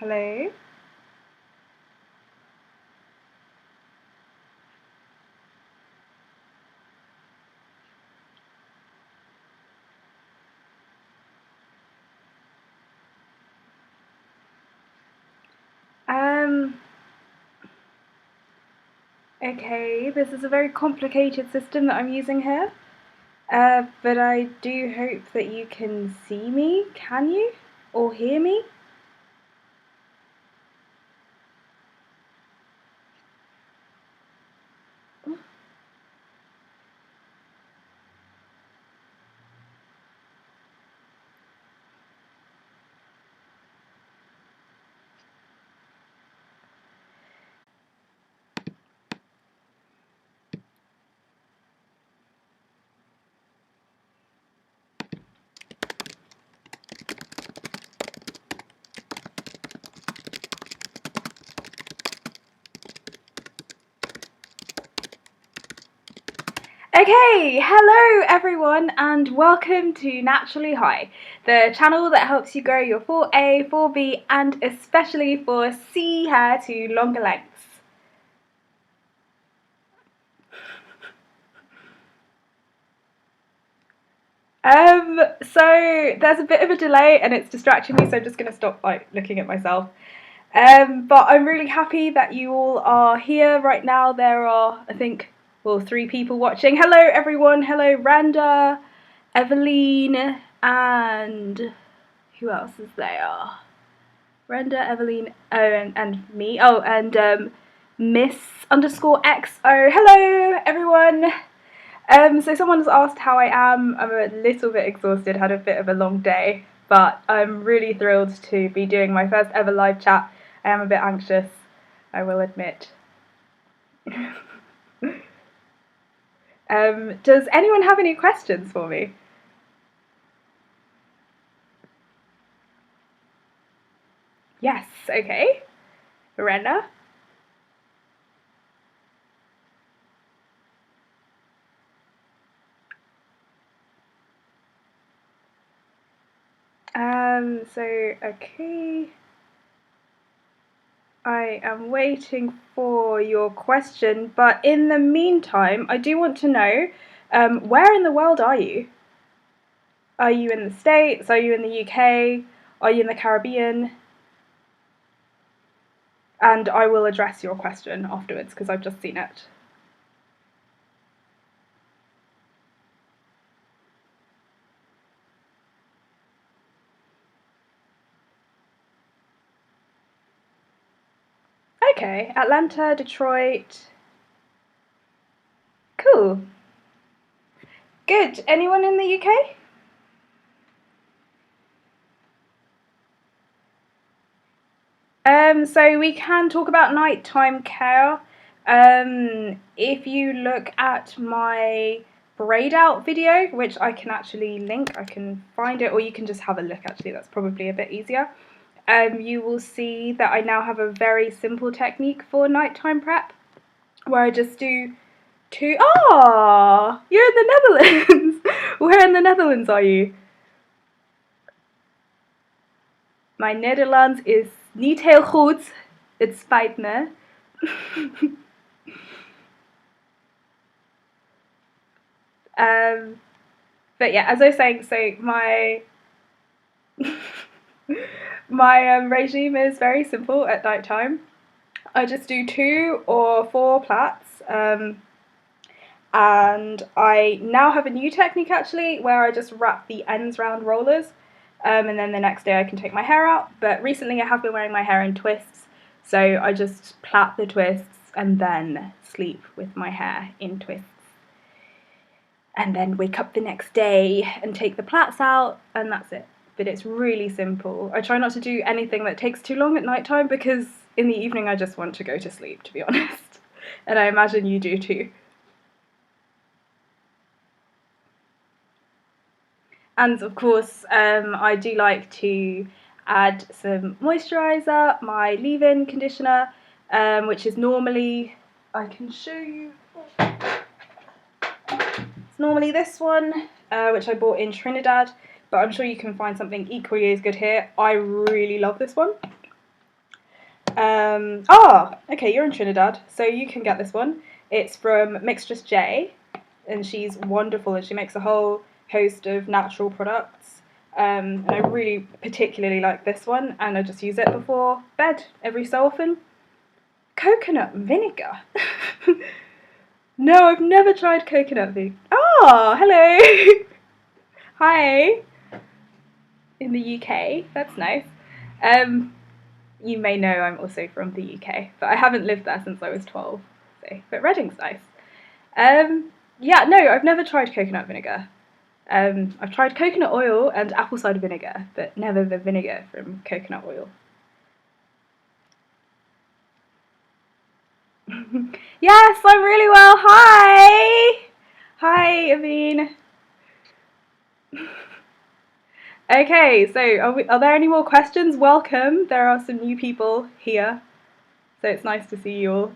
Hello. Um, okay, this is a very complicated system that I'm using here. But I do hope that you can see me. Can you? Or hear me? Okay, hello everyone and welcome to Naturally High, the channel that helps you grow your 4A, 4B and especially 4C hair to longer lengths. So there's a bit of a delay and it's distracting me, so I'm just going to stop looking at myself. But I'm really happy that you all are here right now. There are, I think, 3 people watching. Hello everyone, hello Randa, Eveline, and who else is there? Randa, Eveline, and me. Oh, and Miss_XO. Hello everyone. So someone's asked how I am. I'm a little bit exhausted, had a bit of a long day, but I'm really thrilled to be doing my first ever live chat. I am a bit anxious, I will admit. Does anyone have any questions for me? Yes, okay. Miranda? Okay. I am waiting for your question, but in the meantime, I do want to know, where in the world are you? Are you in the States? Are you in the UK? Are you in the Caribbean? And I will address your question afterwards because I've just seen it. Okay, Atlanta, Detroit. Cool. Good. Anyone in the UK? So we can talk about nighttime care. If you look at my braid out video, which I can actually link, I can find it, or you can just have a look actually, that's probably a bit easier. You will see that I now have a very simple technique for nighttime prep, where I just do 2. Ah, you're in the Netherlands. Where in the Netherlands are you? My Nederlands is niet heel goed. Het spijt me. But yeah, as I was saying, so my regime is very simple at night time. I just do 2 or 4 plaits, and I now have a new technique actually where I just wrap the ends round rollers, and then the next day I can take my hair out. But recently I have been wearing my hair in twists, so I just plait the twists and then sleep with my hair in twists. And then wake up the next day and take the plaits out, and that's it. But it's really simple. I try not to do anything that takes too long at night time because in the evening I just want to go to sleep, to be honest. And I imagine you do too. And of course, I do like to add some moisturiser, my leave-in conditioner, which is normally, I can show you, it's normally this one, which I bought in Trinidad, but I'm sure you can find something equally as good here. I really love this one. Okay, you're in Trinidad, so you can get this one. It's from Mixtress J, and she's wonderful, and she makes a whole host of natural products. And I really particularly like this one, and I just use it before bed every so often. Coconut vinegar. No, I've never tried coconut vinegar. Oh, hello. Hi. In the UK, that's nice. You may know I'm also from the UK, but I haven't lived there since I was 12. So, but Reading's nice. Yeah, no, I've never tried coconut vinegar. I've tried coconut oil and apple cider vinegar, but never the vinegar from coconut oil. Yes, I'm really well. Hi! Hi, Aveen. Okay, so are there any more questions? Welcome. There are some new people here, so it's nice to see you all.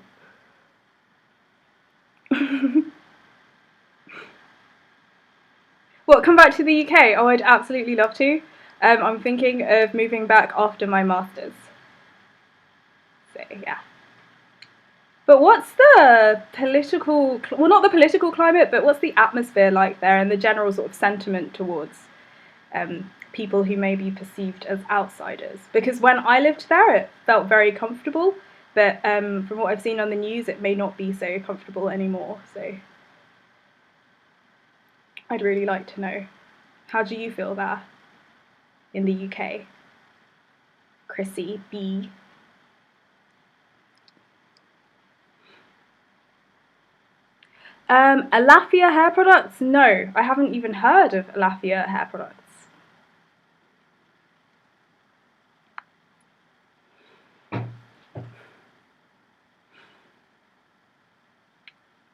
What, come back to the UK? Oh, I'd absolutely love to. I'm thinking of moving back after my masters. So, yeah. But what's the political, well, not the political climate, but what's the atmosphere like there and the general sort of sentiment towards people who may be perceived as outsiders? Because when I lived there, it felt very comfortable, but from what I've seen on the news, it may not be so comfortable anymore. So I'd really like to know. How do you feel there in the UK? Chrissy B. Alafia hair products? No, I haven't even heard of Alafia hair products.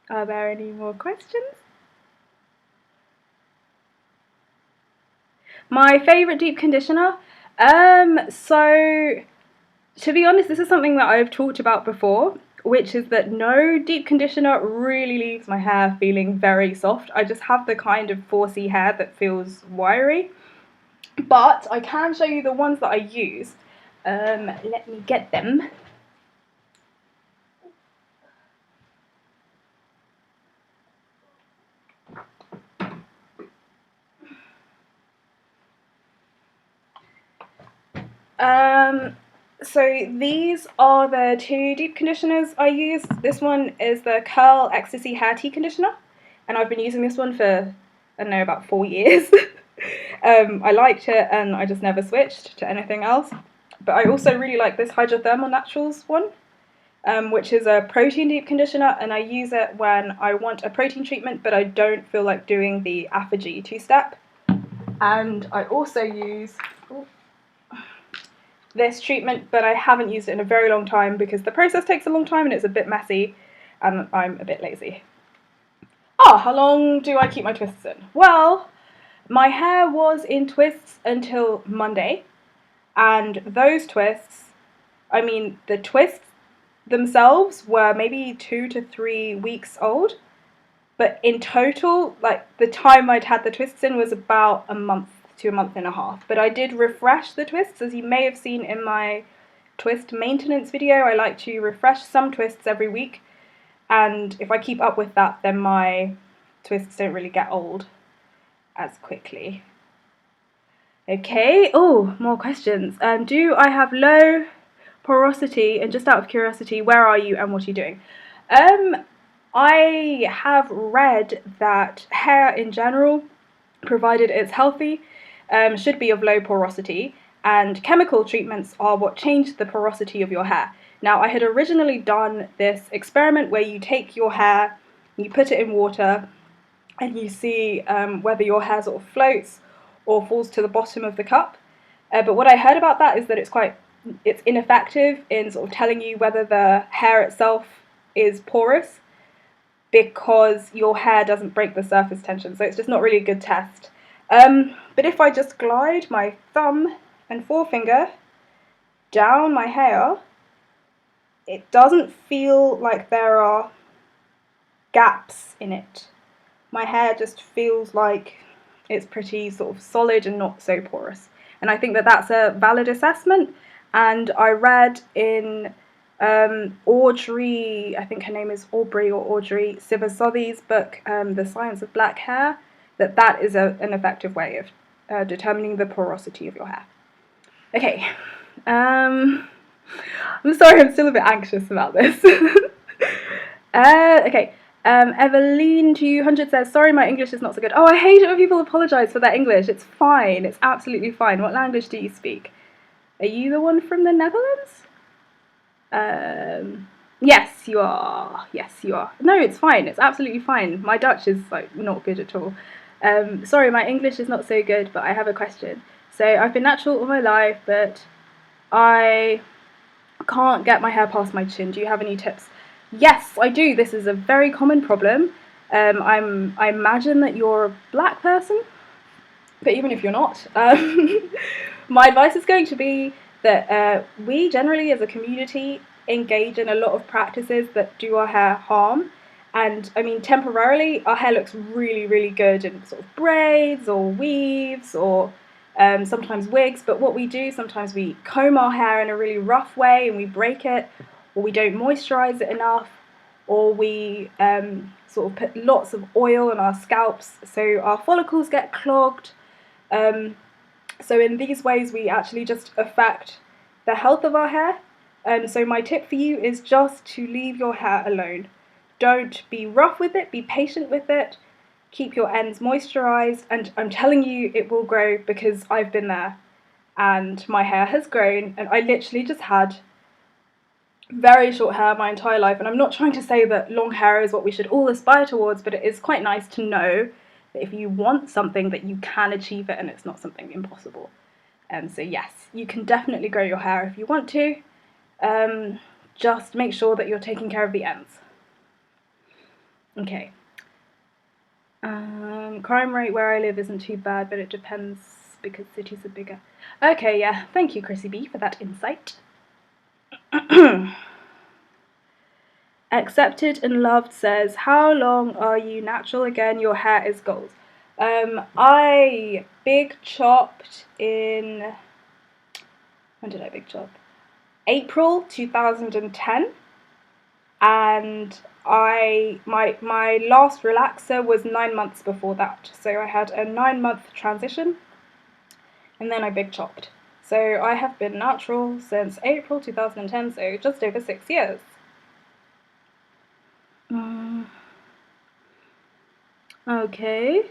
Are there any more questions? My favourite deep conditioner? So, to be honest, this is something that I've talked about before, which is that no deep conditioner really leaves my hair feeling very soft. I just have the kind of 4C hair that feels wiry. But I can show you the ones that I use. Let me get them. So these are the two deep conditioners I use. This one is the Curl Ecstasy Hair Tea Conditioner, and I've been using this one for, I don't know, about 4 years. I liked it and I just never switched to anything else. But I also really like this Hydrothermal Naturals one, which is a protein deep conditioner, and I use it when I want a protein treatment but I don't feel like doing the Apogee 2-step. And I also use this treatment, but I haven't used it in a very long time because the process takes a long time and it's a bit messy and I'm a bit lazy. How long do I keep my twists in? Well, my hair was in twists until Monday, and those twists, I mean, the twists themselves were maybe 2 to 3 weeks old, but in total, like, the time I'd had the twists in was about a month to a month and a half. But I did refresh the twists, as you may have seen in my twist maintenance video. I like to refresh some twists every week, and if I keep up with that, then my twists don't really get old as quickly. Okay, more questions. Do I have low porosity? And just out of curiosity, where are you and what are you doing? I have read that hair in general, provided it's healthy, should be of low porosity, and chemical treatments are what change the porosity of your hair. Now, I had originally done this experiment where you take your hair, you put it in water, and you see whether your hair sort of floats or falls to the bottom of the cup. But what I heard about that is that it's ineffective in sort of telling you whether the hair itself is porous, because your hair doesn't break the surface tension, so it's just not really a good test. But if I just glide my thumb and forefinger down my hair, it doesn't feel like there are gaps in it. My hair just feels like it's pretty sort of solid and not so porous. And I think that that's a valid assessment, and I read in Audrey, I think her name is Aubrey or Audrey Sivasothi's book, The Science of Black Hair, that is an effective way of determining the porosity of your hair. Okay, I'm sorry, I'm still a bit anxious about this. Okay, Eveline 200 says, sorry, my English is not so good. Oh, I hate it when people apologise for their English. It's fine, it's absolutely fine. What language do you speak? Are you the one from the Netherlands? Yes, you are. Yes, you are. No, it's fine. It's absolutely fine. My Dutch is like not good at all. Sorry, my English is not so good, but I have a question. So I've been natural all my life, but I can't get my hair past my chin. Do you have any tips? Yes, I do. This is a very common problem. I imagine that you're a black person, but even if you're not, my advice is going to be that we generally as a community engage in a lot of practices that do our hair harm. And I mean, temporarily, our hair looks really, really good in sort of braids or weaves or sometimes wigs. But what we do, sometimes we comb our hair in a really rough way and we break it, or we don't moisturize it enough, or we sort of put lots of oil on our scalps, so our follicles get clogged. So in these ways, we actually just affect the health of our hair. So my tip for you is just to leave your hair alone. Don't be rough with it, be patient with it, keep your ends moisturized, and I'm telling you it will grow because I've been there and my hair has grown, and I literally just had very short hair my entire life. And I'm not trying to say that long hair is what we should all aspire towards, but it is quite nice to know that if you want something that you can achieve it and it's not something impossible. So yes, you can definitely grow your hair if you want to. Just make sure that you're taking care of the ends. Okay. Crime rate where I live isn't too bad, but it depends because cities are bigger. Okay, yeah. Thank you, Chrissy B, for that insight. Accepted and Loved says, how long are you natural again? Your hair is gold. I big chopped in... When did I big chop? April 2010. And my last relaxer was 9 months before that. So I had a 9-month transition and then I big chopped. So I have been natural since April 2010, so just over 6 years. Okay.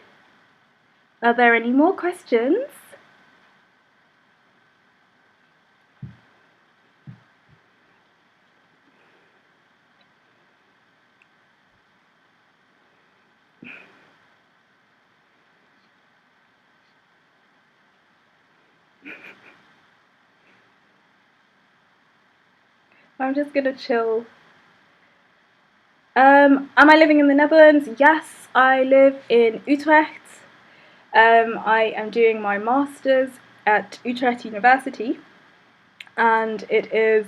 Are there any more questions? I'm just gonna chill. Am I living in the Netherlands? Yes, I live in Utrecht. I am doing my master's at Utrecht University, and it is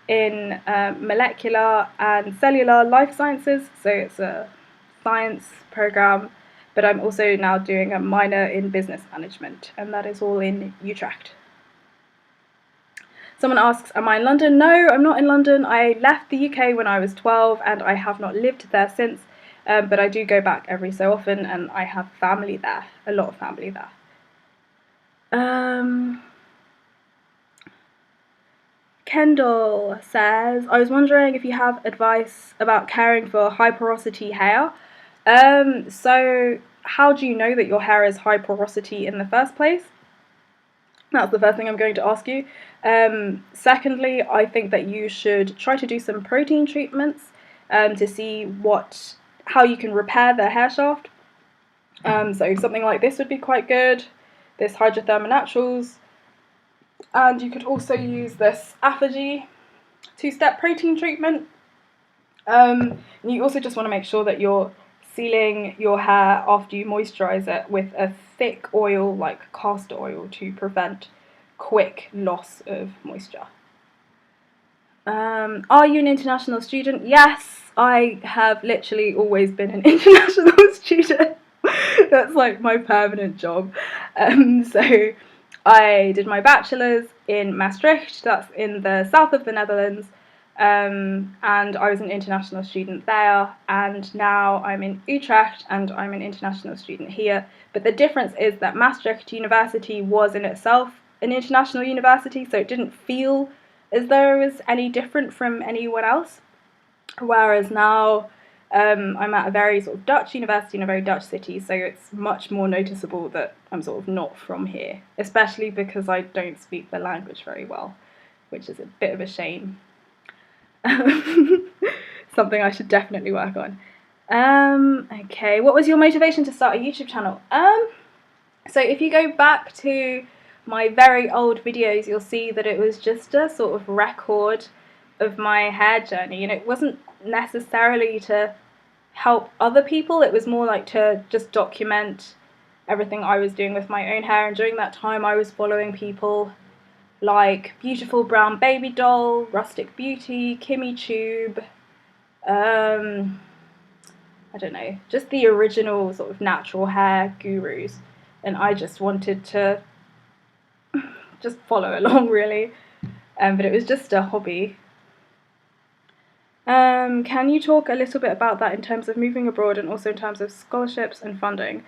in molecular and cellular life sciences, so it's a science program, but I'm also now doing a minor in business management, and that is all in Utrecht. Someone asks, am I in London? No, I'm not in London. I left the UK when I was 12 and I have not lived there since, but I do go back every so often and I have family there, a lot of family there. Kendall says, I was wondering if you have advice about caring for high porosity hair. So how do you know that your hair is high porosity in the first place? That's the first thing I'm going to ask you. Secondly, I think that you should try to do some protein treatments to see how you can repair the hair shaft. So something like this would be quite good, this Hydrotherma Naturals. And you could also use this Apogee 2-step protein treatment. You also just want to make sure that you're sealing your hair after you moisturize it with a thick oil like castor oil to prevent quick loss of moisture. Are you an international student? Yes, I have literally always been an international student. That's like my permanent job. So I did my bachelor's in Maastricht, that's in the south of the Netherlands, and I was an international student there, and now I'm in Utrecht and I'm an international student here. But the difference is that Maastricht University was in itself an international university, so it didn't feel as though it was any different from anyone else, whereas now I'm at a very sort of Dutch university in a very Dutch city, so it's much more noticeable that I'm sort of not from here, especially because I don't speak the language very well, which is a bit of a shame. Something I should definitely work on. Okay, what was your motivation to start a YouTube channel? So if you go back to my very old videos, you'll see that it was just a sort of record of my hair journey, and it wasn't necessarily to help other people, it was more like to just document everything I was doing with my own hair. And during that time I was following people like Beautiful Brown Baby Doll, Rustic Beauty, Kimmy Tube, I don't know, just the original sort of natural hair gurus, and I just wanted to just follow along really, but it was just a hobby. Can you talk a little bit about that in terms of moving abroad and also in terms of scholarships and funding?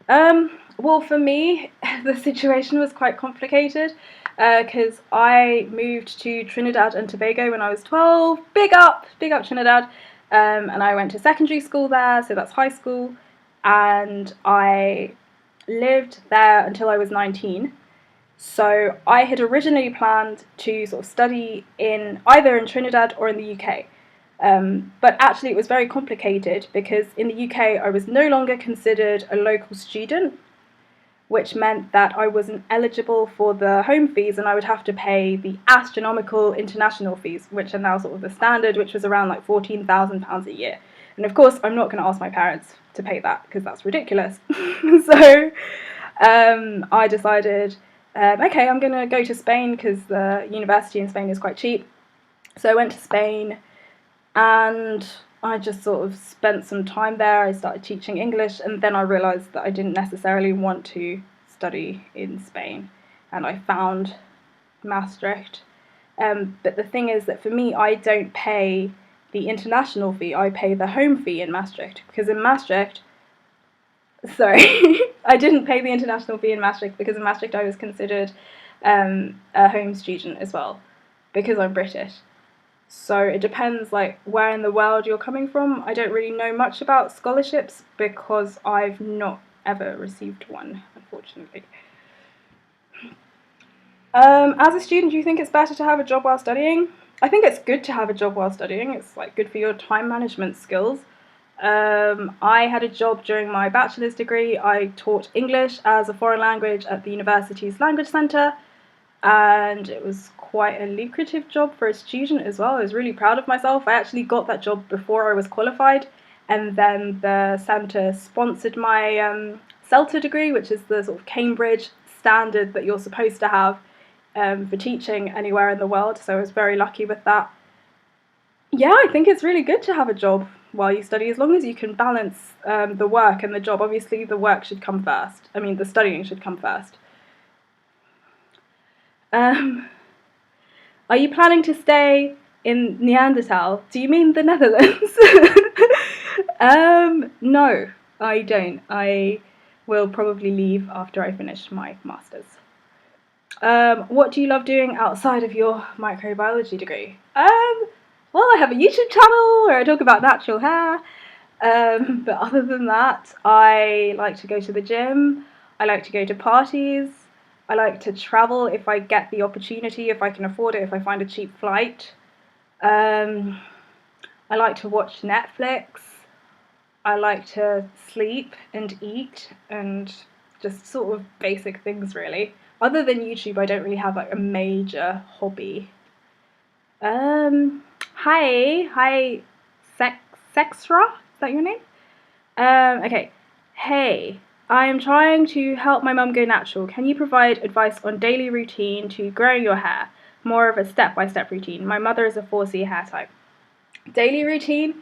Well, for me, the situation was quite complicated because I moved to Trinidad and Tobago when I was 12. Big up Trinidad. And I went to secondary school there, so that's high school, and I lived there until I was 19. So I had originally planned to sort of study either in Trinidad or in the UK. But actually it was very complicated because in the UK I was no longer considered a local student, which meant that I wasn't eligible for the home fees and I would have to pay the astronomical international fees, which are now sort of the standard, which was around like £14,000 a year. And of course I'm not going to ask my parents to pay that because that's ridiculous. So I decided, okay, I'm going to go to Spain because the university in Spain is quite cheap. So I went to Spain, and I just sort of spent some time there. I started teaching English, and then I realised that I didn't necessarily want to study in Spain, and I found Maastricht. But the thing is that for me, I don't pay the international fee, I pay the home fee in Maastricht, because in Maastricht, sorry, I didn't pay the international fee in Maastricht because in Maastricht I was considered a home student as well, because I'm British. So it depends like where in the world you're coming from. I don't really know much about scholarships because I've not ever received one, unfortunately. As a student, do you think it's better to have a job while studying? I think it's good to have a job while studying. It's like good for your time management skills. I had a job during my bachelor's degree. I taught English as a foreign language at the university's language centre, and it was quite a lucrative job for a student as well. I was really proud of myself. I actually got that job before I was qualified, and then the centre sponsored my CELTA degree, which is the sort of Cambridge standard that you're supposed to have for teaching anywhere in the world, so I was very lucky with that. Yeah, I think it's really good to have a job while you study, as long as you can balance the work and the job. Obviously the work should come first, the studying should come first. Are you planning to stay in Neanderthal? Do you mean the Netherlands? No, I don't. I will probably leave after I finish my master's. What do you love doing outside of your microbiology degree? Well, I have a YouTube channel where I talk about natural hair. But other than that, I like to go to the gym. I like to go to parties. I like to travel if I get the opportunity, if I can afford it, if I find a cheap flight. I like to watch Netflix. I like to sleep and eat and just sort of basic things really. Other than YouTube, I don't really have like a major hobby. Hi, Sexra, is that your name? Okay. Hey, I am trying to help my mum go natural. Can you provide advice on daily routine to growing your hair? More of a step-by-step routine. My mother is a 4C hair type. Daily routine,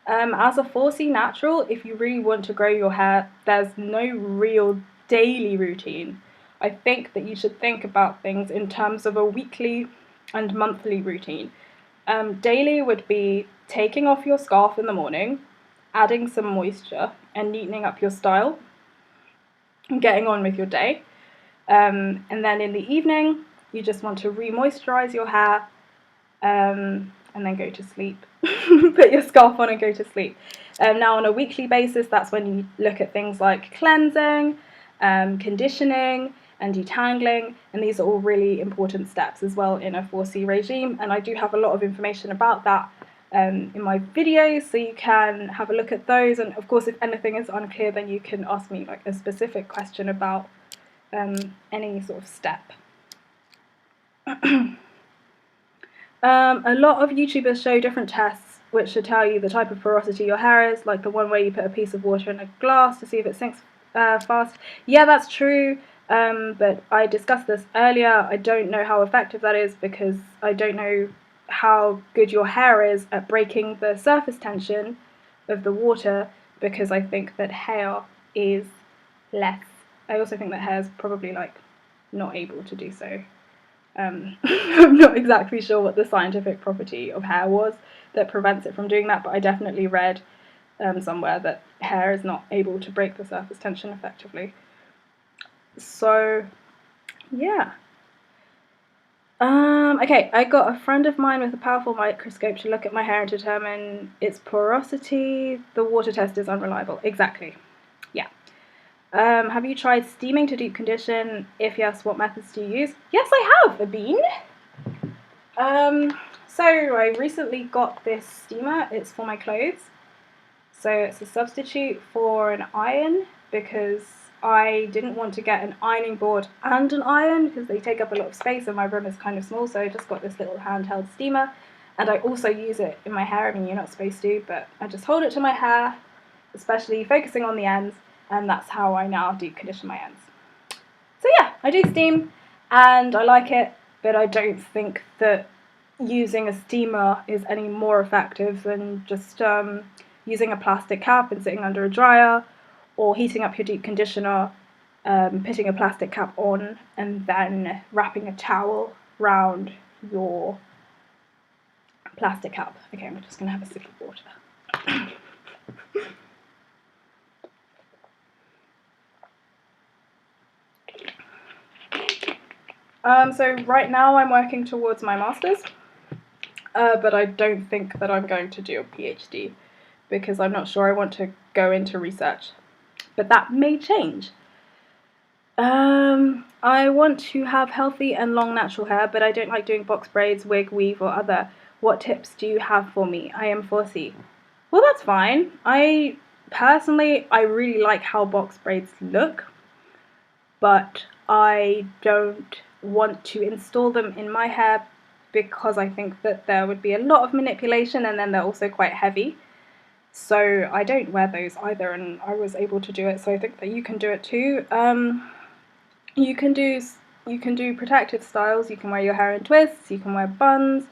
as a 4C natural, if you really want to grow your hair, there's no real daily routine. I think that you should think about things in terms of a weekly and monthly routine. Daily would be taking off your scarf in the morning, adding some moisture, and neatening up your style, and getting on with your day. And then in the evening, you just want to re-moisturize your hair, and then go to sleep. Put your scarf on and go to sleep. Now on a weekly basis, that's when you look at things like cleansing, conditioning, and detangling, and these are all really important steps as well in a 4C regime, and I do have a lot of information about that in my videos, so you can have a look at those, and of course if anything is unclear then you can ask me like a specific question about any sort of step. A lot of YouTubers show different tests which should tell you the type of porosity your hair is, like the one where you put a piece of water in a glass to see if it sinks fast. Yeah, that's true, but I discussed this earlier. I don't know how effective that is because I don't know how good your hair is at breaking the surface tension of the water, because I think that hair is less. I also think that hair is probably like not able to do so. I'm not exactly sure what the scientific property of hair was that prevents it from doing that, but I definitely read somewhere that hair is not able to break the surface tension effectively. So, yeah. Okay, I got a friend of mine with a powerful microscope to look at my hair and determine its porosity. The water test is unreliable. Exactly. Yeah. Have you tried steaming to deep condition? If yes, what methods do you use? Yes, I have, Abine. So I recently got this steamer. It's for my clothes. So it's a substitute for an iron because I didn't want to get an ironing board and an iron because they take up a lot of space and my room is kind of small, so I just got this little handheld steamer, and I also use it in my hair. I mean, you're not supposed to, but I just hold it to my hair, especially focusing on the ends, and that's how I now deep condition my ends. So yeah, I do steam and I like it, but I don't think that using a steamer is any more effective than just using a plastic cap and sitting under a dryer, or heating up your deep conditioner, putting a plastic cap on, and then wrapping a towel round your plastic cap. Okay, I'm just going to have a sip of water. So right now I'm working towards my master's, but I don't think that I'm going to do a PhD because I'm not sure I want to go into research, but that may change. I want to have healthy and long natural hair, but I don't like doing box braids, wig, weave, or other. What tips do you have for me? I am 4C. Well, that's fine. Personally, I really like how box braids look, but I don't want to install them in my hair because I think that there would be a lot of manipulation, and then they're also quite heavy. So I don't wear those either, and I was able to do it, so I think that you can do it too. You can do protective styles. You can wear your hair in twists, you can wear buns,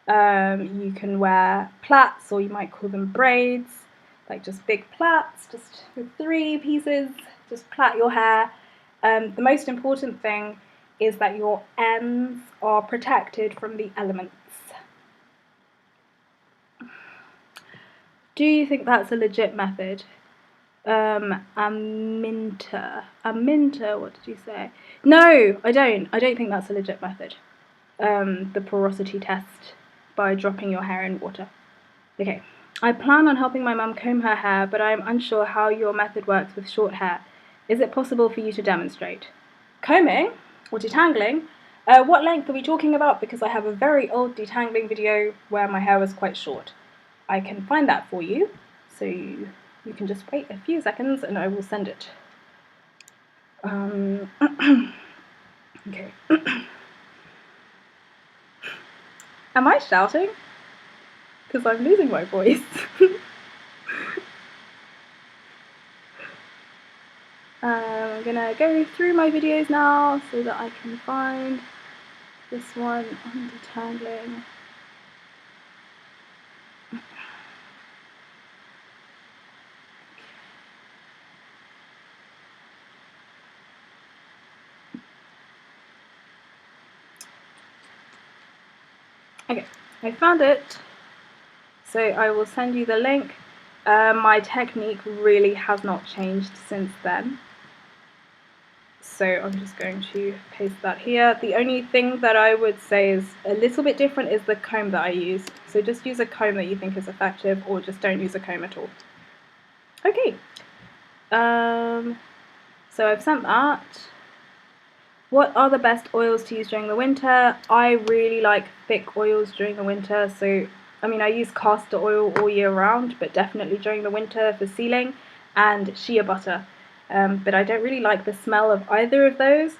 you can wear plaits, or you might call them braids, like just big plaits, just with 3 pieces, just plait your hair. The most important thing is that your ends are protected from the elements. Do you think that's a legit method? Aminta, what did you say? No, I don't think that's a legit method. The porosity test by dropping your hair in water. Okay, I plan on helping my mum comb her hair, but I am unsure how your method works with short hair. Is it possible for you to demonstrate? Combing or detangling? What length are we talking about? Because I have a very old detangling video where my hair was quite short. I can find that for you, so you can just wait a few seconds and I will send it. Okay. Am I shouting? Because I'm losing my voice. I'm gonna go through my videos now so that I can find this one on detangling. Okay, I found it, so I will send you the link. My technique really has not changed since then, so I'm just going to paste that here. The only thing that I would say is a little bit different is the comb that I use, so just use a comb that you think is effective, or just don't use a comb at all. Okay, so I've sent that. What are the best oils to use during the winter? I really like thick oils during the winter, so I mean I use castor oil all year round, but definitely during the winter for sealing, and shea butter. But I don't really like the smell of either of those,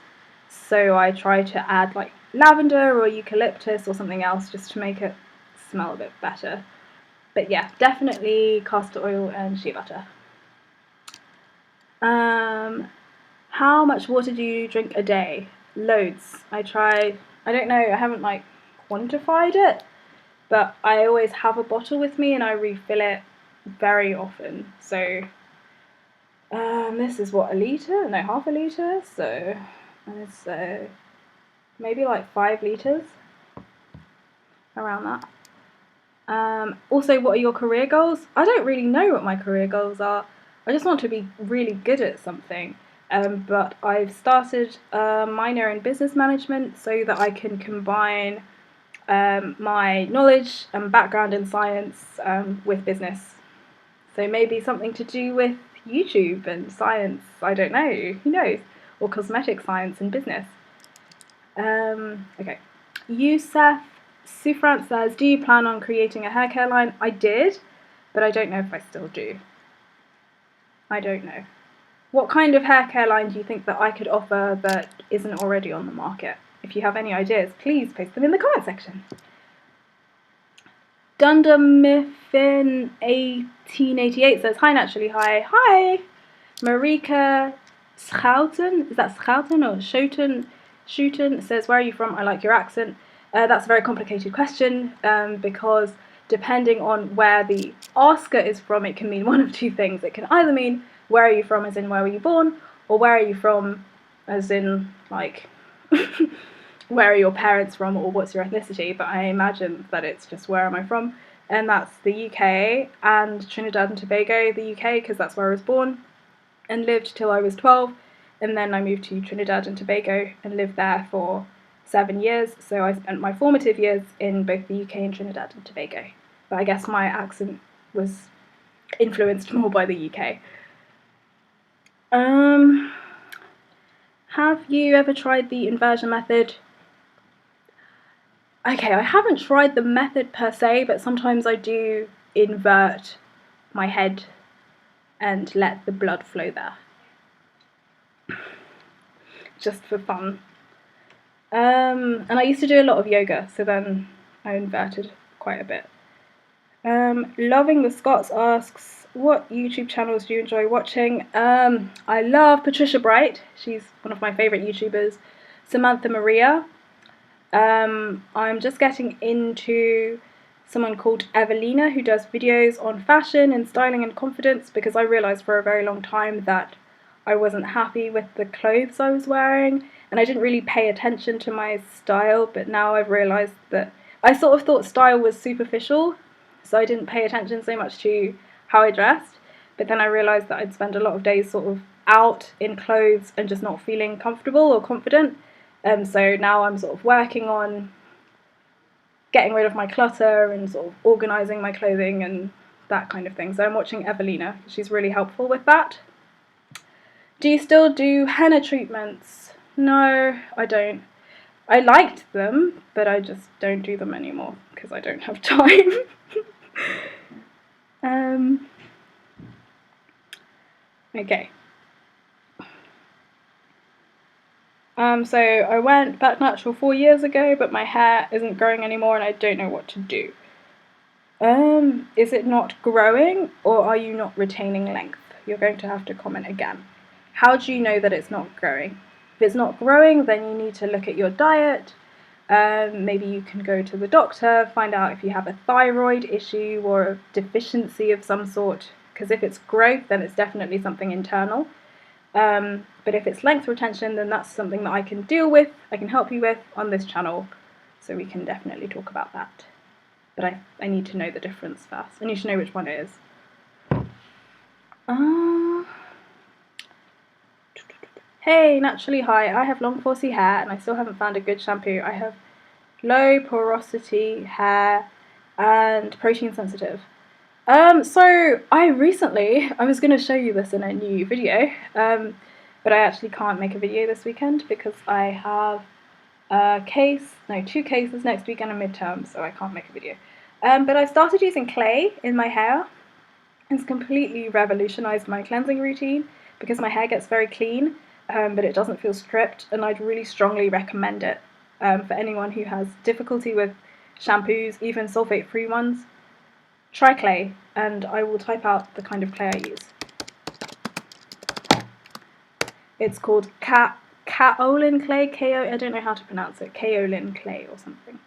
so I try to add like lavender or eucalyptus or something else just to make it smell a bit better. But yeah, definitely castor oil and shea butter. How much water do you drink a day? Loads. I don't know, I haven't like quantified it, but I always have a bottle with me and I refill it very often. So this is what, a litre? No, half a litre. So it's maybe like 5 litres, around that. Also, what are your career goals? I don't really know what my career goals are. I just want to be really good at something. But I've started a minor in business management so that I can combine my knowledge and background in science with business. So maybe something to do with YouTube and science, I don't know, who knows? Or cosmetic science and business. Okay. Youssef Sufrant says, do you plan on creating a hair care line? I did, but I don't know if I still do. I don't know. What kind of hair care line do you think that I could offer that isn't already on the market? If you have any ideas, please post them in the comment section. Dundamiffin 1888 says, hi Naturally, hi. Hi! Marika Schouten, is that Schouten or Schouten? Schouten says, where are you from? I like your accent. That's a very complicated question because depending on where the asker is from, it can mean one of two things. It can either mean where are you from as in where were you born, or where are you from as in like where are your parents from or what's your ethnicity, but I imagine that it's just where am I from, and that's the UK and Trinidad and Tobago, the UK, because that's where I was born and lived till I was 12, and then I moved to Trinidad and Tobago and lived there for 7 years, so I spent my formative years in both the UK and Trinidad and Tobago, but I guess my accent was influenced more by the UK. Have you ever tried the inversion method? Okay, I haven't tried the method per se, but sometimes I do invert my head and let the blood flow there. Just for fun. And I used to do a lot of yoga, so then I inverted quite a bit. Loving the Scots asks, what YouTube channels do you enjoy watching? I love Patricia Bright, she's one of my favourite YouTubers. Samantha Maria. I'm just getting into someone called Evelina who does videos on fashion and styling and confidence, because I realised for a very long time that I wasn't happy with the clothes I was wearing and I didn't really pay attention to my style, but now I've realised that I sort of thought style was superficial, so I didn't pay attention so much to how I dressed, but then I realised that I'd spend a lot of days sort of out in clothes and just not feeling comfortable or confident. So now I'm sort of working on getting rid of my clutter and sort of organising my clothing and that kind of thing. So I'm watching Evelina, she's really helpful with that. Do you still do henna treatments? No, I don't. I liked them, but I just don't do them anymore because I don't have time. Okay. So I went back natural 4 years ago, but my hair isn't growing anymore and I don't know what to do. Is it not growing or are you not retaining length? You're going to have to comment again. How do you know that it's not growing? If it's not growing, then you need to look at your diet. Maybe you can go to the doctor, find out if you have a thyroid issue or a deficiency of some sort, because if it's growth, then it's definitely something internal. But if it's length retention, then that's something that I can deal with, I can help you with on this channel. so we can definitely talk about that. But I need to know the difference first. I need to know which one it is. Hey, naturally hi. I have long 4C hair and I still haven't found a good shampoo. I have low porosity hair and protein sensitive. So I was going to show you this in a new video, but I actually can't make a video this weekend because I have two cases next week and a midterm, so I can't make a video. But I started using clay in my hair. It's completely revolutionized my cleansing routine because my hair gets very clean, but it doesn't feel stripped, and I'd really strongly recommend it for anyone who has difficulty with shampoos, even sulfate-free ones. Try clay, and I will type out the kind of clay I use. It's called kaolin clay, I don't know how to pronounce it, kaolin clay or something.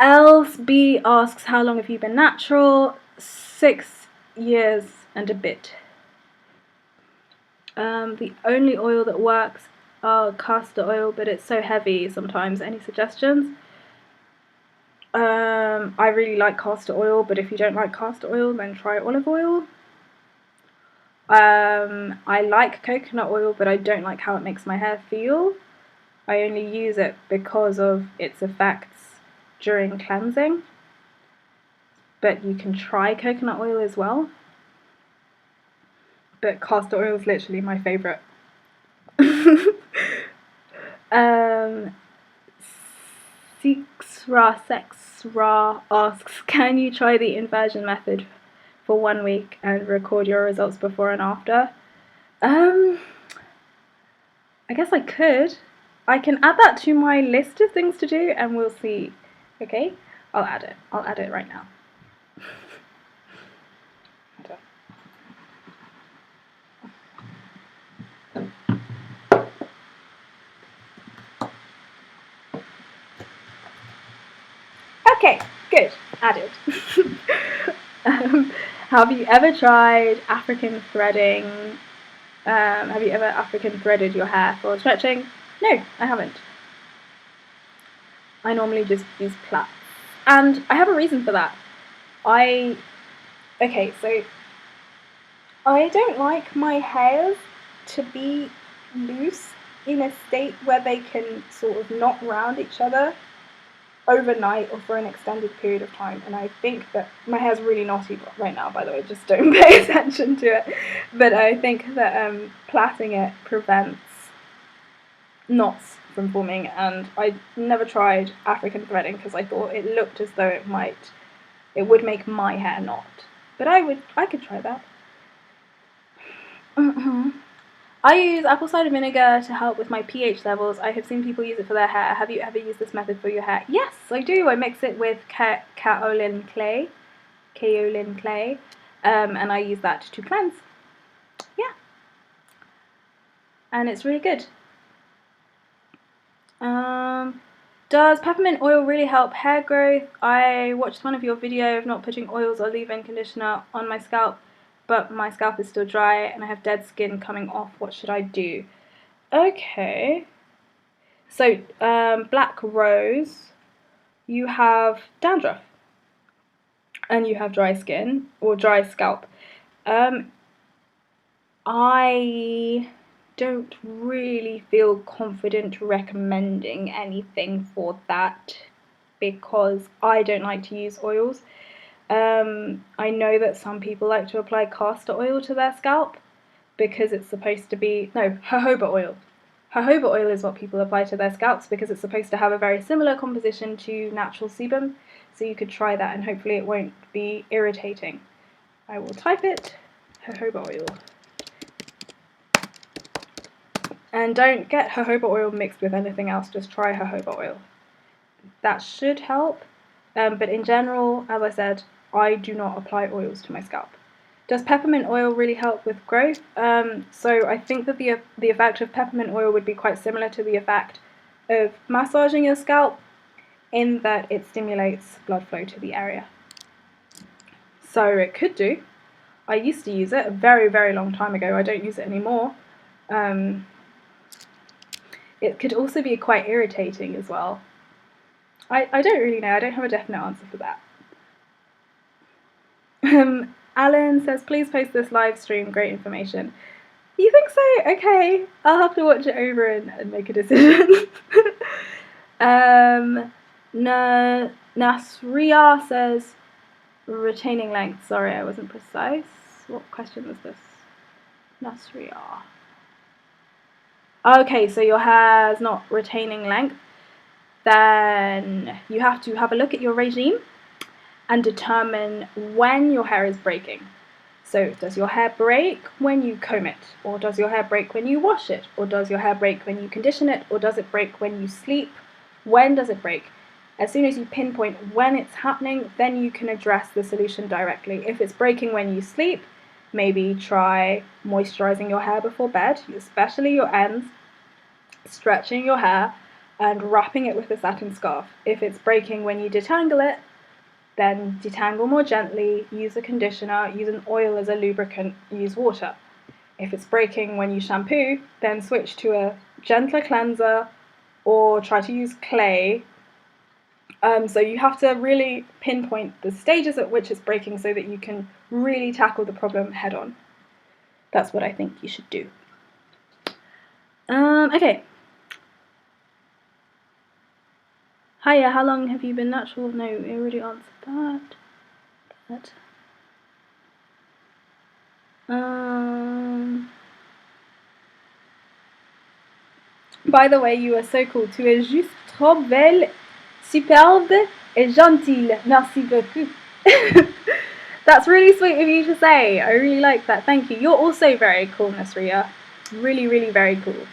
Elsb asks, how long have you been natural? 6 years and a bit. The only oil that works are castor oil, but it's so heavy sometimes. Any suggestions? I really like castor oil, but if you don't like castor oil, then try olive oil. I like coconut oil, but I don't like how it makes my hair feel. I only use it because of its effects during cleansing. But you can try coconut oil as well. But castor oil is literally my favourite. Sexra asks, can you try the inversion method for 1 week and record your results before and after? I guess I could. I can add that to my list of things to do and we'll see. Okay, I'll add it. I'll add it right now. Okay, good, added. Have you ever tried African threading? Have you ever African threaded your hair for stretching? No, I haven't. I normally just use plaits. And I have a reason for that. Okay, so I don't like my hairs to be loose in a state where they can sort of knot round each other overnight or for an extended period of time, and I think that my hair's really knotty right now, by the way, just don't pay attention to it, but I think that plaiting it prevents knots from forming, and I never tried African threading because I thought it looked as though it would make my hair knot, but I could try that. I use apple cider vinegar to help with my pH levels. I have seen people use it for their hair. Have you ever used this method for your hair? Yes, I do. I mix it with kaolin clay, and I use that to cleanse. Yeah. And it's really good. Does peppermint oil really help hair growth? I watched one of your videos of not putting oils or leave-in conditioner on my scalp, but my scalp is still dry and I have dead skin coming off. What should I do? Okay. So, black rose, you have dandruff and you have dry skin or dry scalp. I don't really feel confident recommending anything for that because I don't like to use oils. I know that some people like to apply castor oil to their scalp because it's supposed to be, no, jojoba oil. Jojoba oil is what people apply to their scalps because it's supposed to have a very similar composition to natural sebum, so you could try that and hopefully it won't be irritating. I will type it, jojoba oil. And don't get jojoba oil mixed with anything else, just try jojoba oil. That should help, but in general, as I said, I do not apply oils to my scalp. Does peppermint oil really help with growth? So I think that the effect of peppermint oil would be quite similar to the effect of massaging your scalp in that it stimulates blood flow to the area. So it could do. I used to use it a very, very long time ago. I don't use it anymore. It could also be quite irritating as well. I don't really know. I don't have a definite answer for that. Alan says, please post this live stream. Great information. You think so? Okay. I'll have to watch it over and make a decision. Nasria says, retaining length. Sorry, I wasn't precise. What question was this? Nasria. Okay, so your hair's not retaining length. Then you have to have a look at your regime and determine when your hair is breaking. So does your hair break when you comb it? Or does your hair break when you wash it? Or does your hair break when you condition it? Or does it break when you sleep? When does it break? As soon as you pinpoint when it's happening, then you can address the solution directly. If it's breaking when you sleep, maybe try moisturizing your hair before bed, especially your ends, stretching your hair, and wrapping it with a satin scarf. If it's breaking when you detangle it, then detangle more gently, use a conditioner, use an oil as a lubricant, use water. If it's breaking when you shampoo, then switch to a gentler cleanser or try to use clay. So you have to really pinpoint the stages at which it's breaking so that you can really tackle the problem head on. That's what I think you should do. Okay. Hiya, how long have you been natural? No, we already answered that. By the way, you are so cool. Tu es juste trop belle, superbe et gentille. Merci beaucoup. That's really sweet of you to say. I really like that. Thank you. You're also very cool, Nasria. Really, really very cool.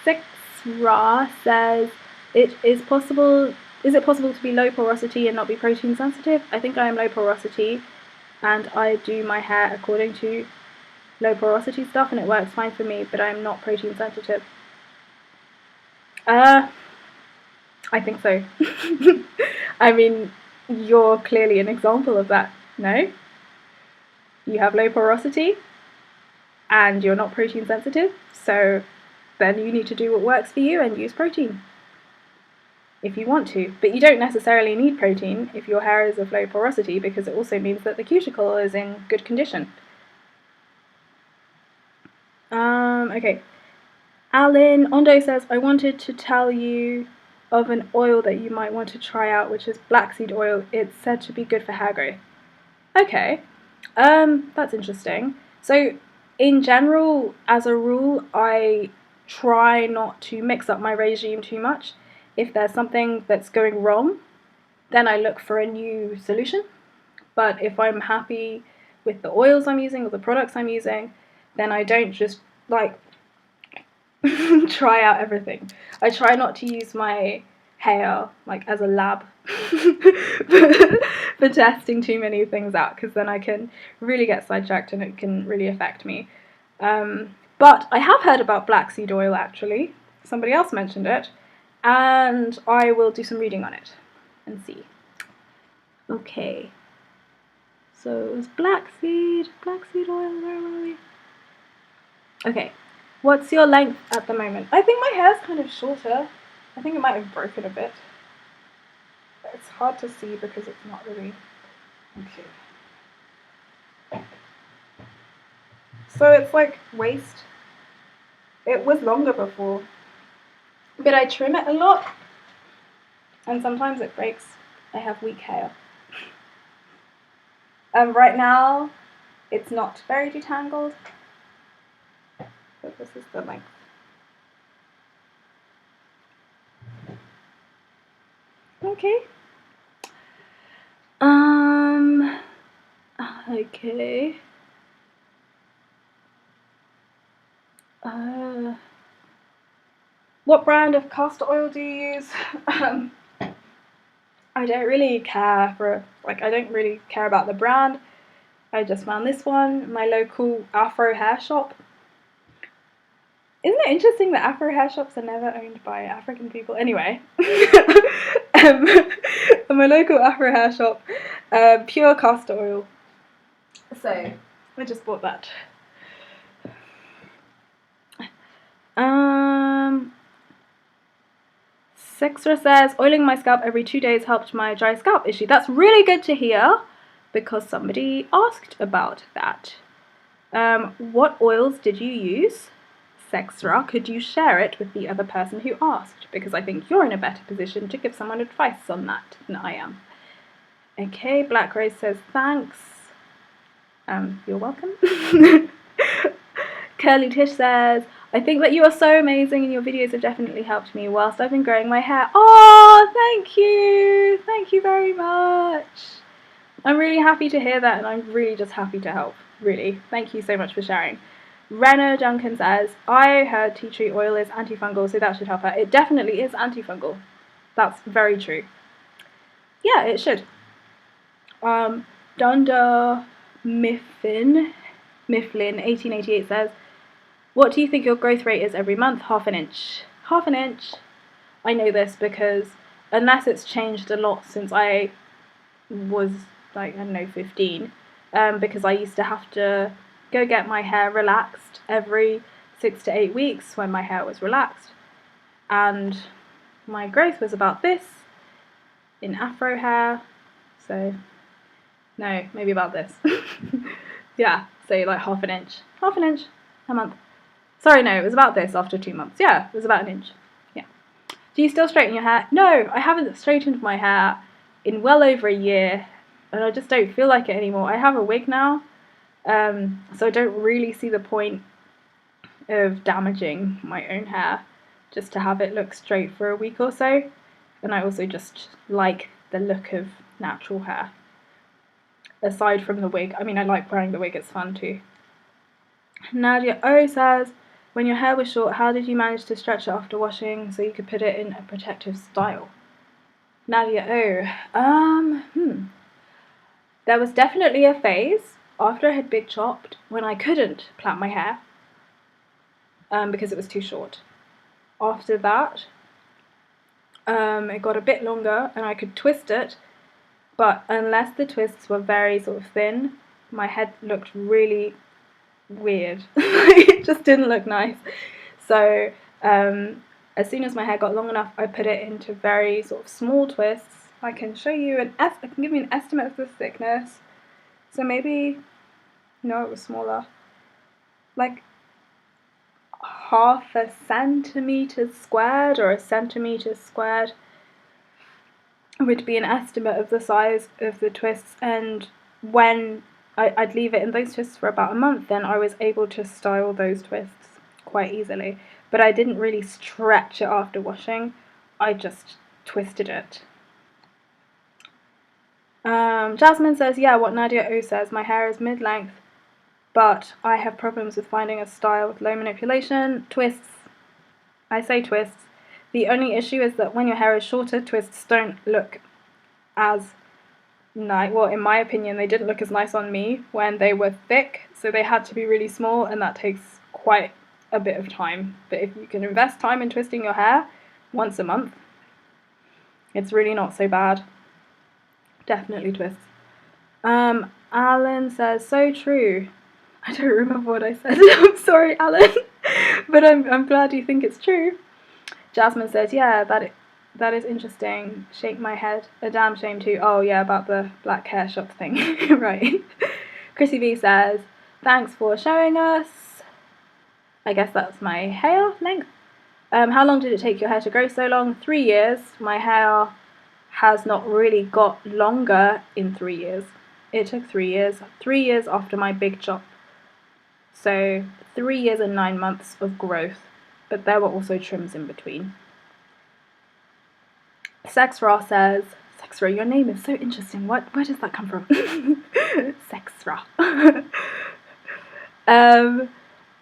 Sixra says, is it possible to be low porosity and not be protein sensitive? I think I am low porosity and I do my hair according to low porosity stuff and it works fine for me, but I'm not protein sensitive. I think so. I mean, you're clearly an example of that, no? You have low porosity and you're not protein sensitive, so then you need to do what works for you and use protein if you want to. But you don't necessarily need protein if your hair is of low porosity, because it also means that the cuticle is in good condition. Okay. Alan Ondo says, I wanted to tell you of an oil that you might want to try out, which is blackseed oil. It's said to be good for hair growth. Okay. That's interesting. So, in general, as a rule, I try not to mix up my regime too much. If there's something that's going wrong, then I look for a new solution. But if I'm happy with the oils I'm using or the products I'm using, then I don't just like try out everything. I try not to use my hair like as a lab for testing too many things out, because then I can really get sidetracked and it can really affect me. But I have heard about black seed oil actually. Somebody else mentioned it, and I will do some reading on it and see. Okay. So it was black seed oil, where were we? Okay. What's your length at the moment? I think my hair's kind of shorter. I think it might have broken a bit. But it's hard to see because it's not really... Okay. So it's like waist. It was longer before. But I trim it a lot. And sometimes it breaks. I have weak hair. Right now, it's not very detangled. But this is the length. Okay. Okay. What brand of castor oil do you use? I don't really care I don't really care about the brand. I just found this one, my local Afro hair shop. Isn't it interesting that Afro hair shops are never owned by African people? Anyway, my local Afro hair shop, pure castor oil. So, I just bought that. Sexra says, oiling my scalp every 2 days helped my dry scalp issue. That's really good to hear because somebody asked about that. What oils did you use? Sexra, could you share it with the other person who asked? Because I think you're in a better position to give someone advice on that than I am. Okay, Black Rose says thanks. You're welcome. Curly Tish says, I think that you are so amazing and your videos have definitely helped me whilst I've been growing my hair. Oh, thank you. Thank you very much. I'm really happy to hear that and I'm really just happy to help. Really. Thank you so much for sharing. Rena Duncan says, I heard tea tree oil is antifungal, so that should help her. It definitely is antifungal. That's very true. Yeah, it should. Dunder Mifflin 1888 says, what do you think your growth rate is every month? Half an inch. Half an inch. I know this because unless it's changed a lot since I was like, I don't know, 15, because I used to have to go get my hair relaxed every 6 to 8 weeks when my hair was relaxed. And my growth was about this in afro hair. So, no, maybe about this. Yeah, so like half an inch. Half an inch a month. Sorry, no, it was about this after 2 months. Yeah, it was about an inch. Yeah. Do you still straighten your hair? No, I haven't straightened my hair in well over a year. And I just don't feel like it anymore. I have a wig now. So I don't really see the point of damaging my own hair just to have it look straight for a week or so. And I also just like the look of natural hair. Aside from the wig. I mean, I like wearing the wig, it's fun too. Nadia O says, when your hair was short, how did you manage to stretch it after washing so you could put it in a protective style? Nadia O, there was definitely a phase after I had big chopped when I couldn't plait my hair because it was too short. After that, it got a bit longer and I could twist it, but unless the twists were very sort of thin, my head looked really weird. It just didn't look nice. So as soon as my hair got long enough, I put it into very sort of small twists. I can show you I can give you an estimate of the thickness. So maybe, no, it was smaller. Like half a centimetre squared or a centimetre squared would be an estimate of the size of the twists. And when I'd leave it in those twists for about a month, then I was able to style those twists quite easily. But I didn't really stretch it after washing, I just twisted it. Jasmine says, yeah, what Nadia O says, my hair is mid-length, but I have problems with finding a style with low manipulation. Twists, I say twists. The only issue is that when your hair is shorter, twists don't look as nice. Well, in my opinion, they didn't look as nice on me when they were thick, so they had to be really small, and that takes quite a bit of time. But if you can invest time in twisting your hair once a month, it's really not so bad. Definitely twists. Alan says, so true. I don't remember what I said. I'm sorry, Alan. But I'm glad you think it's true. Jasmine says, yeah, that is interesting. Shake my head. A damn shame too. Oh yeah, about the black hair shop thing. Right. Chrissy B says, thanks for showing us. I guess that's my hair length. How long did it take your hair to grow so long? 3 years. My hair has not really got longer in 3 years. It took 3 years. 3 years after my big chop. So 3 years and 9 months of growth. But there were also trims in between. Sexra says, Sexra, your name is so interesting. Where does that come from? Sexra.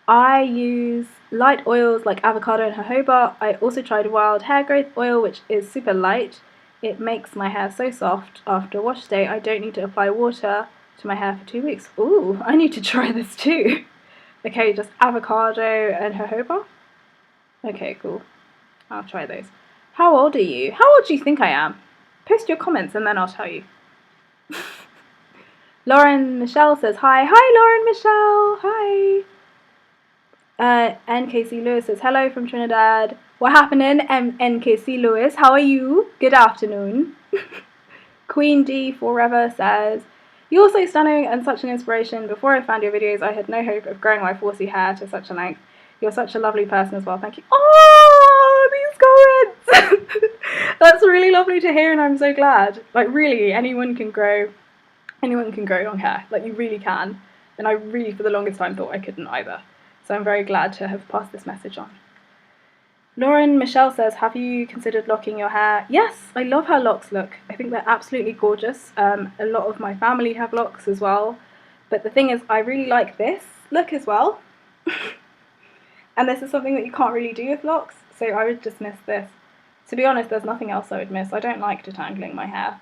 I use light oils like avocado and jojoba. I also tried wild hair growth oil, which is super light. It makes my hair so soft after wash day. I don't need to apply water to my hair for 2 weeks. Ooh, I need to try this too. Okay, just avocado and jojoba. Okay, cool. I'll try those. How old are you? How old do you think I am? Post your comments and then I'll tell you. Lauren Michelle says hi. Hi, Lauren Michelle. Hi. NKC Lewis says hello from Trinidad. What happening, NKC Lewis? How are you? Good afternoon. Queen D Forever says, "You're so stunning and such an inspiration. Before I found your videos, I had no hope of growing my 4C hair to such a length. You're such a lovely person as well. Thank you." Oh, these comments! That's really lovely to hear, and I'm so glad. Like, really, anyone can grow long hair. Like, you really can. And I really, for the longest time, thought I couldn't either. So I'm very glad to have passed this message on. Lauren Michelle says, "Have you considered locking your hair?" Yes, I love how locks look. I think they're absolutely gorgeous. A lot of my family have locks as well. But the thing is, I really like this look as well. And this is something that you can't really do with locks, so I would just miss this. To be honest, there's nothing else I would miss. I don't like detangling my hair.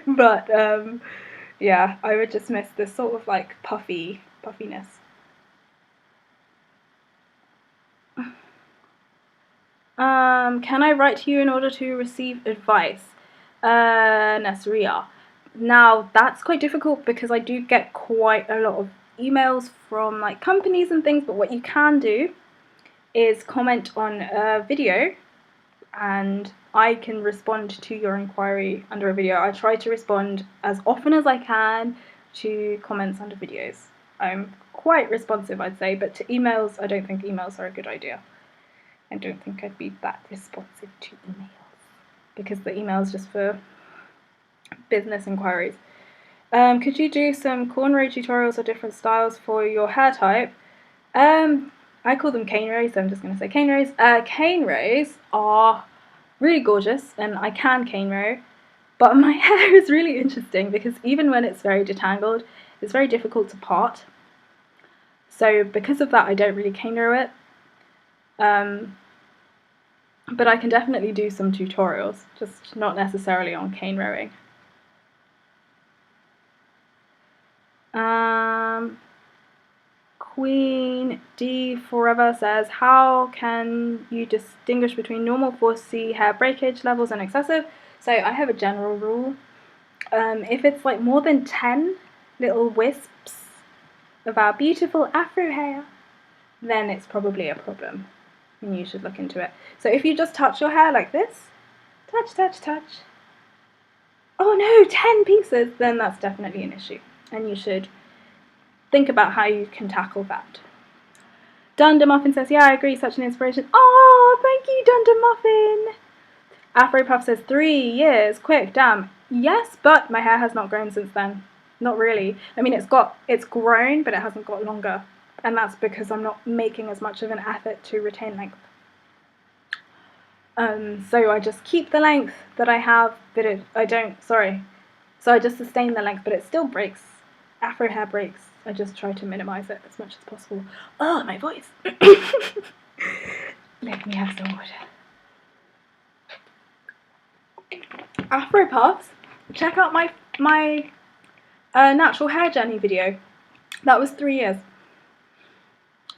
But, yeah, I would just miss this sort of like puffiness. Can I write to you in order to receive advice? Nasria. Now, that's quite difficult because I do get quite a lot of emails from like companies and things, but what you can do is comment on a video and I can respond to your inquiry under a video. I try to respond as often as I can to comments under videos. I'm quite responsive, I'd say, but to emails, I don't think emails are a good idea. I don't think I'd be that responsive to emails because the email is just for business inquiries. Could you do some cornrow tutorials or different styles for your hair type? I call them cane rows, so I'm just going to say cane rows. Cane rows are really gorgeous, and I can cane row, but my hair is really interesting because even when it's very detangled, it's very difficult to part. So because of that, I don't really cane row it. But I can definitely do some tutorials, just not necessarily on cane rowing. Queen D Forever says, "How can you distinguish between normal 4C hair breakage levels and excessive?" So I have a general rule. If it's like more than 10 little wisps of our beautiful afro hair, then it's probably a problem and you should look into it. So if you just touch your hair like this, touch, touch, touch, oh no, 10 pieces, then that's definitely an issue and you should think about how you can tackle that. Dunder Muffin says, "Yeah, I agree, such an inspiration." Oh, thank you, Dunder Muffin. Afro Puff says, 3 years, quick, damn. Yes, but my hair has not grown since then. Not really. I mean, it's grown, but it hasn't got longer. And that's because I'm not making as much of an effort to retain length. So I just keep the length that I have, but So I just sustain the length, but it still breaks. Afro hair breaks. I just try to minimize it as much as possible. Oh, my voice. Let me have some water. Afro Puffs, check out my natural hair journey video. That was 3 years.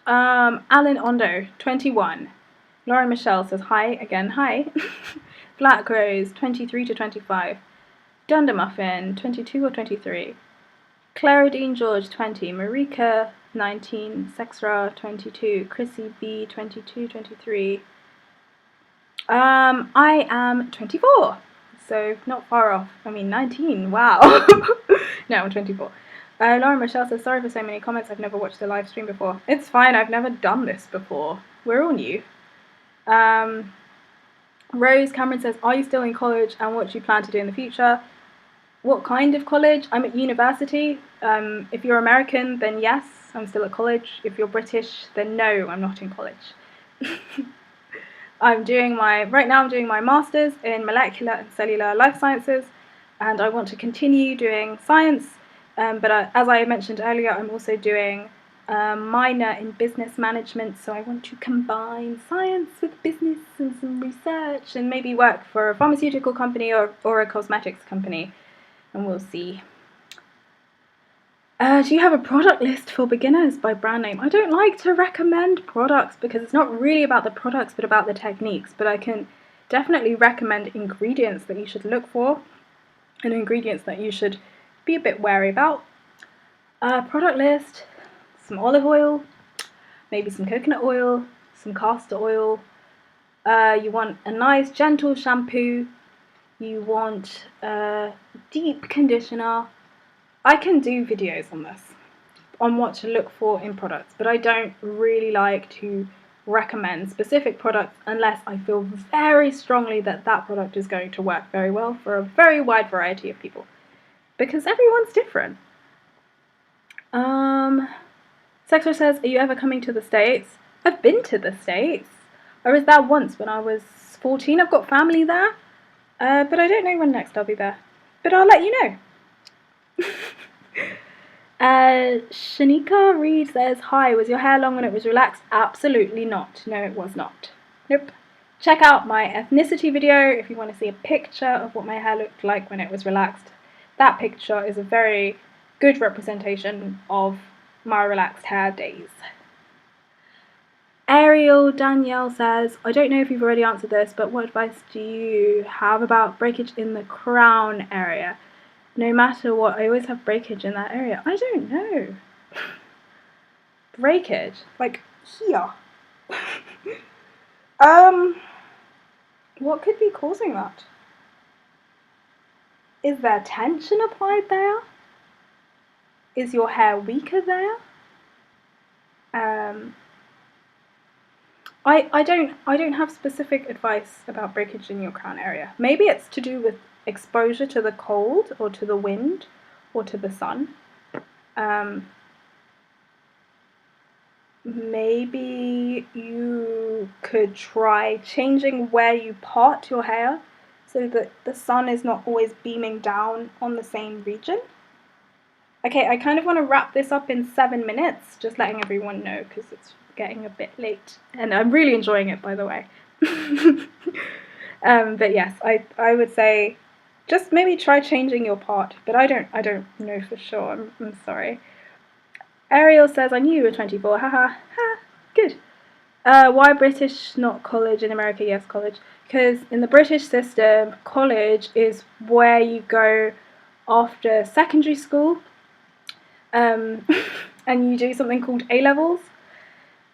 Alan Ondo, 21. Lauren Michelle says, "Hi, again, hi." Black Rose, 23 to 25. Dunder Muffin, 22 or 23. Clara Dean George, 20. Marika, 19. Sexra, 22. Chrissy B, 22, 23. I am 24, so not far off. I mean, 19, wow. No, I'm 24. Lauren Michelle says, "Sorry for so many comments, I've never watched a live stream before." It's fine, I've never done this before. We're all new. Rose Cameron says, "Are you still in college and what do you plan to do in the future?" What kind of college? I'm at university. If you're American, then yes, I'm still at college. If you're British, then no, I'm not in college. Right now I'm doing my master's in molecular and cellular life sciences, and I want to continue doing science, but as I mentioned earlier, I'm also doing a minor in business management, so I want to combine science with business and some research and maybe work for a pharmaceutical company or a cosmetics company, and we'll see. Do you have a product list for beginners by brand name? I don't like to recommend products because it's not really about the products but about the techniques, but I can definitely recommend ingredients that you should look for and ingredients that you should be a bit wary about. Product list, some olive oil, maybe some coconut oil, some castor oil, You want a nice gentle shampoo. You want a deep conditioner. I can do videos on this, on what to look for in products, but I don't really like to recommend specific products unless I feel very strongly that that product is going to work very well for a very wide variety of people, because everyone's different. Sexor says, are you ever coming to the States? I've been to the States. I was there once when I was 14. I've got family there, but I don't know when next I'll be there. But I'll let you know. Shanika Reed says, hi, was your hair long when it was relaxed? Absolutely not. No, it was not. Nope. Check out my ethnicity video if you want to see a picture of what my hair looked like when it was relaxed. That picture is a very good representation of my relaxed hair days. Ariel Danielle says, I don't know if you've already answered this, but what advice do you have about breakage in the crown area? No matter what, I always have breakage in that area. I don't know. Breakage? Like here. What could be causing that? Is there tension applied there? Is your hair weaker there? I don't have specific advice about breakage in your crown area. Maybe it's to do with exposure to the cold or to the wind or to the sun. Maybe you could try changing where you part your hair so that the sun is not always beaming down on the same region. Okay, I kind of want to wrap this up in 7 minutes, just letting everyone know because it's getting a bit late. And I'm really enjoying it, by the way. But yes, I would say just maybe try changing your part, but I don't know for sure. I'm sorry. Ariel says, I knew you were 24. Haha. Ha. Good. Why British, not college? In America, yes, college. Because in the British system, college is where you go after secondary school. And you do something called A-levels.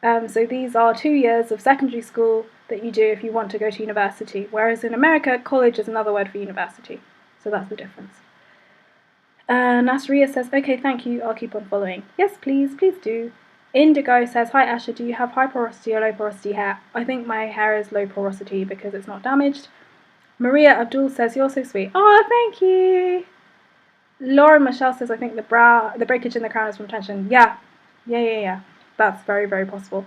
So these are 2 years of secondary school that you do if you want to go to university. Whereas in America, college is another word for university. So that's the difference. Nasria says, okay, thank you, I'll keep on following. Yes, please do. Indigo says, hi Asha, do you have high porosity or low porosity hair? I think my hair is low porosity because it's not damaged. Maria Abdul says, you're so sweet. Oh, thank you. Lauren Michelle says, I think the breakage in the crown is from tension. Yeah. That's very, very possible.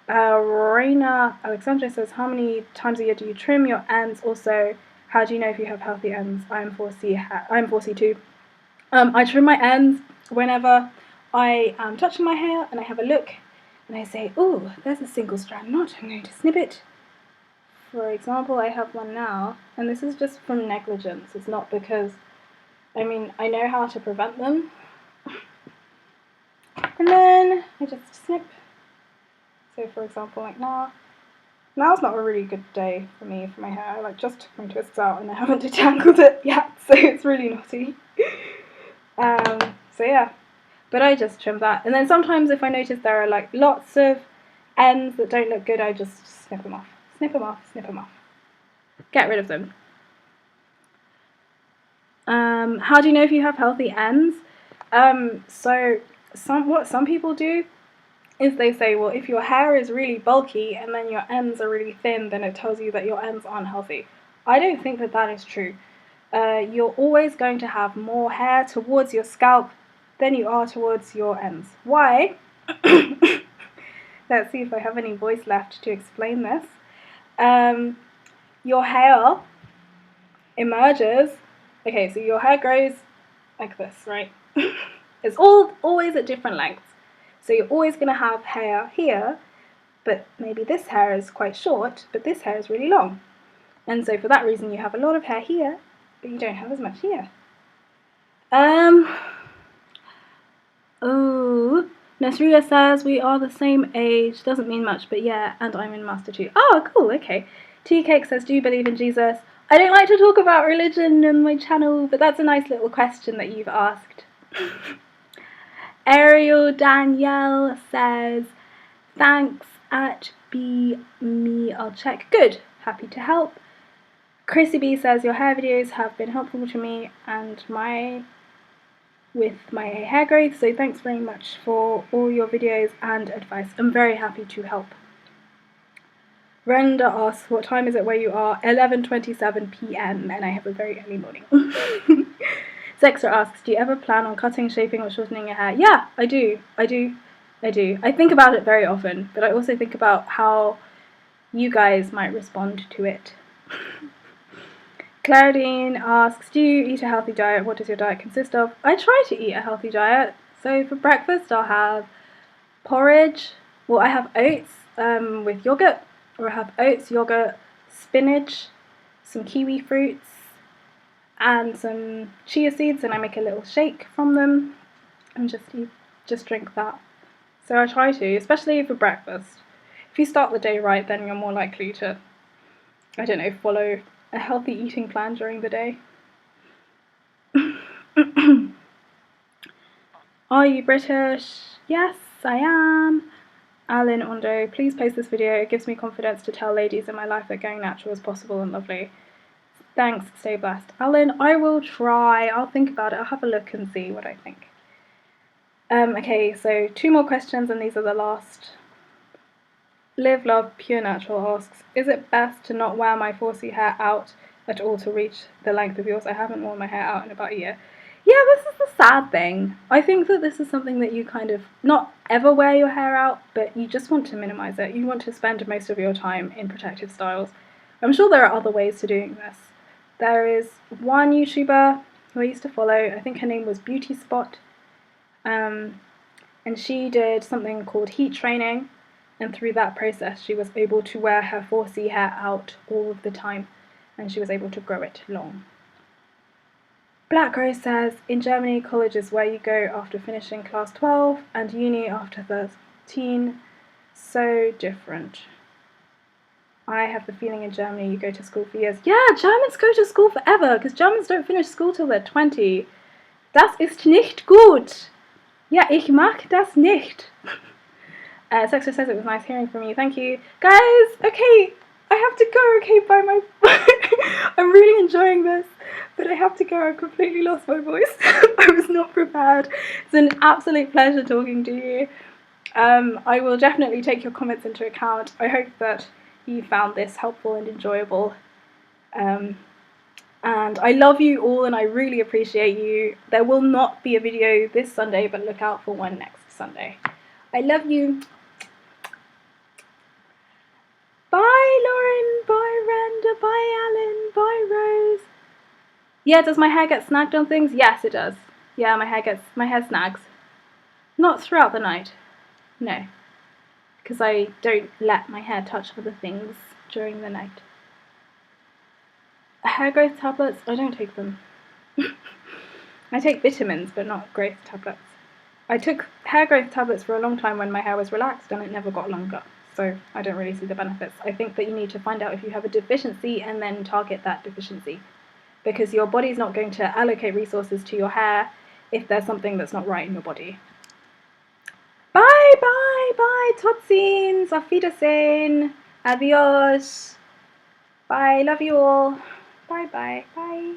Reina Alexandra says, how many times a year do you trim your ends? Also, how do you know if you have healthy ends? I'm 4C too. I trim my ends whenever I am touching my hair and I have a look and I say, oh, there's a single strand knot, I'm going to snip it. For example, I have one now, and this is just from negligence. It's not because, I know how to prevent them. And then I just snip. So for example, like now's not a really good day for me for my hair. I just took my twists out and I haven't detangled it yet, so it's really knotty. So yeah, but I just trim that, and then sometimes if I notice there are like lots of ends that don't look good, I just snip them off, get rid of them. How do you know if you have healthy ends? So what some people do is they say, well, if your hair is really bulky and then your ends are really thin, then it tells you that your ends aren't healthy. I don't think that is true. You're always going to have more hair towards your scalp than you are towards your ends. Why? Let's see if I have any voice left to explain this. Your hair emerges. Okay, so your hair grows like this, right? It's always at different lengths. So you're always going to have hair here, but maybe this hair is quite short, but this hair is really long. And so for that reason, you have a lot of hair here, but you don't have as much here. Oh, Nasria says, we are the same age. Doesn't mean much, but yeah, and I'm in Master 2. Oh, cool, okay. Tea Cake says, do you believe in Jesus? I don't like to talk about religion on my channel, but that's a nice little question that you've asked. Ariel Danielle says, thanks at be me, I'll check. Good, happy to help. Chrissy B says, your hair videos have been helpful to me and with my hair growth, so thanks very much for all your videos and advice. I'm very happy to help. Renda asks, what time is it where you are? 11:27 p.m. and I have a very early morning. Sexter asks, do you ever plan on cutting, shaping or shortening your hair? Yeah, I do. I think about it very often, but I also think about how you guys might respond to it. Claudine asks, do you eat a healthy diet? What does your diet consist of? I try to eat a healthy diet. So for breakfast I'll have porridge. Well, I have oats with yogurt, or I have oats, yogurt, spinach, some kiwi fruits, and some chia seeds, and I make a little shake from them and just drink that. So I try to, especially for breakfast. If you start the day right, then you're more likely to, I don't know, follow a healthy eating plan during the day. Are you British? Yes, I am. Alan Ondo, please post this video. It gives me confidence to tell ladies in my life that going natural is possible and lovely. Thanks, stay blessed. Alan, I will try. I'll think about it. I'll have a look and see what I think. Okay, so 2 more questions and these are the last. Live Love Pure Natural asks, is it best to not wear my 4C hair out at all to reach the length of yours? I haven't worn my hair out in about a year. Yeah, this is the sad thing. I think that this is something that you kind of not ever wear your hair out, but you just want to minimize it. You want to spend most of your time in protective styles. I'm sure there are other ways to doing this. There is one YouTuber who I used to follow, I think her name was Beauty Spot, and she did something called heat training, and through that process she was able to wear her 4C hair out all of the time, and she was able to grow it long. Black Rose says, in Germany, college is where you go after finishing class 12 and uni after 13. So different. I have the feeling in Germany you go to school for years. Yeah, Germans go to school forever because Germans don't finish school till they're 20. Das ist nicht gut. Ja, ich mag das nicht. Sexter says it was nice hearing from you. Thank you. Guys, okay, I have to go. Okay, bye my... I'm really enjoying this, but I have to go. I've completely lost my voice. I was not prepared. It's an absolute pleasure talking to you. I will definitely take your comments into account. I hope that you found this helpful and enjoyable. And I love you all and I really appreciate you. There will not be a video this Sunday, but look out for one next Sunday. I love you. Bye Lauren, bye Randa, bye Alan, bye Rose. Yeah, does my hair get snagged on things? Yes, it does. Yeah, my hair snags. Not throughout the night. No. Because I don't let my hair touch other things during the night. Hair growth tablets, I don't take them. I take vitamins, but not growth tablets. I took hair growth tablets for a long time when my hair was relaxed and it never got longer. So I don't really see the benefits. I think that you need to find out if you have a deficiency and then target that deficiency. Because your body's not going to allocate resources to your hair if there's something that's not right in your body. Bye, bye, bye, Totzins, auf Wiedersehen, adios. Bye, love you all. Bye, bye, bye.